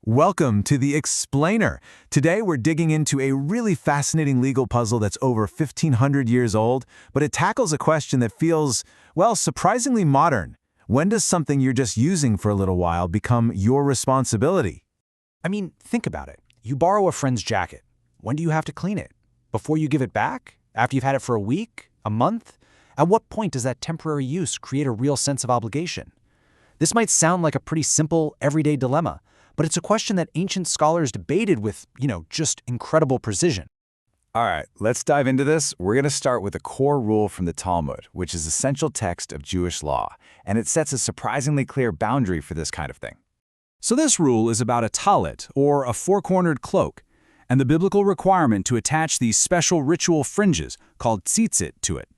Welcome to The Explainer. Today we're digging into a really fascinating legal puzzle that's over 1,500 years old, but it tackles a question that feels, well, surprisingly modern. When does something you're just using for a little while become your responsibility? I mean, think about it. You borrow a friend's jacket. When do you have to clean it? Before you give it back? After you've had it for a week? A month? At what point does that temporary use create a real sense of obligation? This might sound like a pretty simple, everyday dilemma, but it's a question that ancient scholars debated with, just incredible precision. All right, let's dive into this. We're going to start with a core rule from the Talmud, which is the central text of Jewish law, and it sets a surprisingly clear boundary for this kind of thing. So this rule is about a talit, or a four-cornered cloak, and the biblical requirement to attach these special ritual fringes, called tzitzit, to it.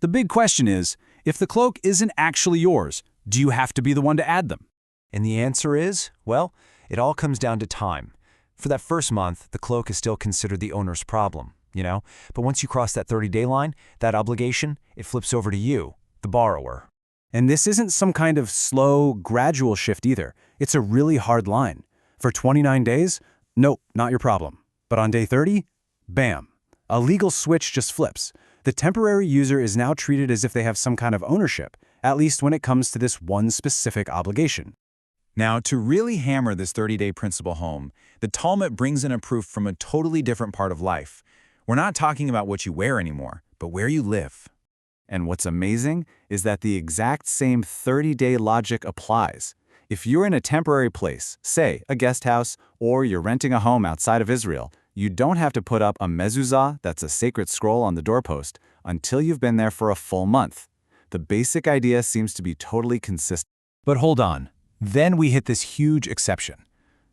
The big question is, if the cloak isn't actually yours, do you have to be the one to add them? And the answer is, well, it all comes down to time. For that first month, the cloak is still considered the owner's problem, But once you cross that 30-day line, that obligation, it flips over to you, the borrower. And this isn't some kind of slow, gradual shift either. It's a really hard line. For 29 days, nope, not your problem. But on day 30, bam, a legal switch just flips. The temporary user is now treated as if they have some kind of ownership, at least when it comes to this one specific obligation. Now, to really hammer this 30-day principle home, the Talmud brings in a proof from a totally different part of life. We're not talking about what you wear anymore, but where you live. And what's amazing is that the exact same 30-day logic applies. If you're in a temporary place, say a guest house, or you're renting a home outside of Israel, you don't have to put up a mezuzah, that's a sacred scroll on the doorpost, until you've been there for a full month. The basic idea seems to be totally consistent. But hold on. Then we hit this huge exception.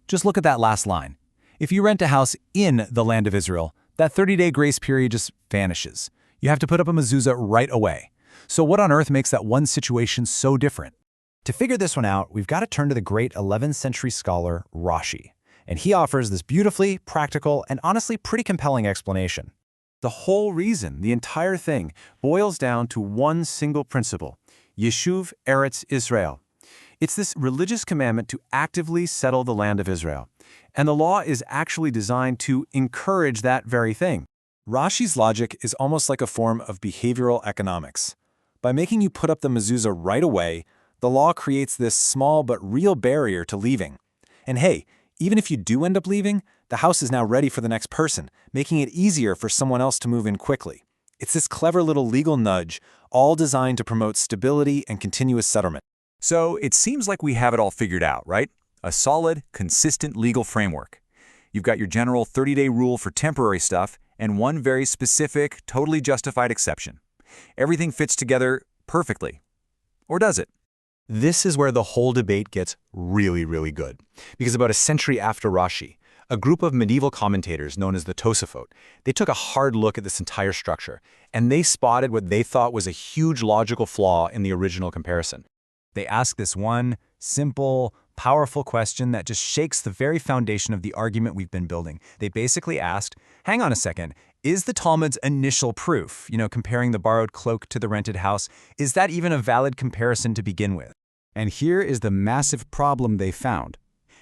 Just look at that last line. If you rent a house in the land of Israel, that 30-day grace period just vanishes. You have to put up a mezuzah right away. So what on earth makes that one situation so different? To figure this one out, we've got to turn to the great 11th century scholar Rashi. And he offers this beautifully practical and honestly pretty compelling explanation. The whole reason, the entire thing, boils down to one single principle: Yeshuv Eretz Yisrael. It's this religious commandment to actively settle the land of Israel. And the law is actually designed to encourage that very thing. Rashi's logic is almost like a form of behavioral economics. By making you put up the mezuzah right away, the law creates this small but real barrier to leaving. And hey, even if you do end up leaving, the house is now ready for the next person, making it easier for someone else to move in quickly. It's this clever little legal nudge, all designed to promote stability and continuous settlement. So it seems like we have it all figured out, right? A solid, consistent legal framework. You've got your general 30-day rule for temporary stuff and one very specific, totally justified exception. Everything fits together perfectly. Or does it? This is where the whole debate gets really, really good. Because about a century after Rashi, a group of medieval commentators known as the Tosafot, they took a hard look at this entire structure, and they spotted what they thought was a huge logical flaw in the original comparison. They asked this one simple, powerful question that just shakes the very foundation of the argument we've been building. They basically asked, hang on a second, is the Talmud's initial proof, comparing the borrowed cloak to the rented house, is that even a valid comparison to begin with? And here is the massive problem they found.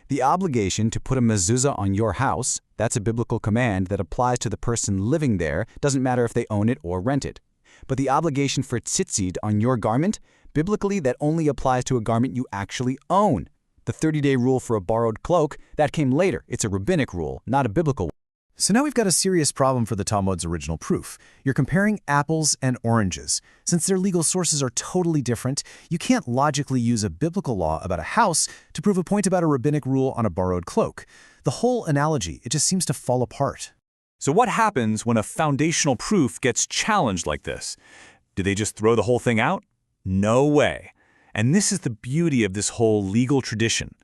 The obligation to put a mezuzah on your house, that's a biblical command that applies to the person living there, doesn't matter if they own it or rent it. But the obligation for tzitzit on your garment, biblically, that only applies to a garment you actually own. The 30-day rule for a borrowed cloak, that came later. It's a rabbinic rule, not a biblical one. So now we've got a serious problem for the Talmud's original proof. You're comparing apples and oranges. Since their legal sources are totally different, you can't logically use a biblical law about a house to prove a point about a rabbinic rule on a borrowed cloak. The whole analogy, it just seems to fall apart. So what happens when a foundational proof gets challenged like this? Do they just throw the whole thing out? No way. And this is the beauty of this whole legal tradition.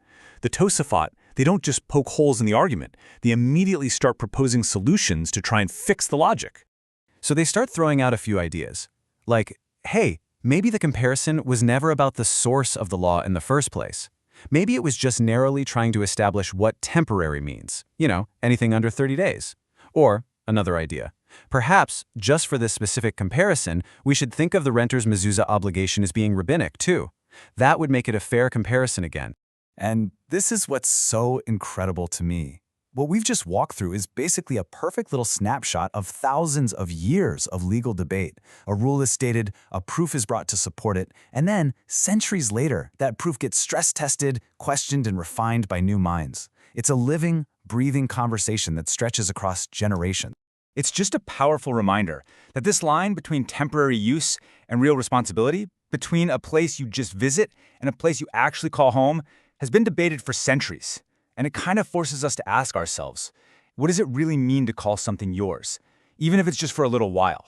The Tosafot, they don't just poke holes in the argument. They immediately start proposing solutions to try and fix the logic. So they start throwing out a few ideas. Like, hey, maybe the comparison was never about the source of the law in the first place. Maybe it was just narrowly trying to establish what temporary means. Anything under 30 days. Or, another idea. Perhaps, just for this specific comparison, we should think of the renter's mezuzah obligation as being rabbinic, too. That would make it a fair comparison again. And this is what's so incredible to me. What we've just walked through is basically a perfect little snapshot of thousands of years of legal debate. A rule is stated, a proof is brought to support it, and then, centuries later, that proof gets stress-tested, questioned, and refined by new minds. It's a living, breathing conversation that stretches across generations. It's just a powerful reminder that this line between temporary use and real responsibility, between a place you just visit and a place you actually call home, has been debated for centuries. And it kind of forces us to ask ourselves, what does it really mean to call something yours, even if it's just for a little while?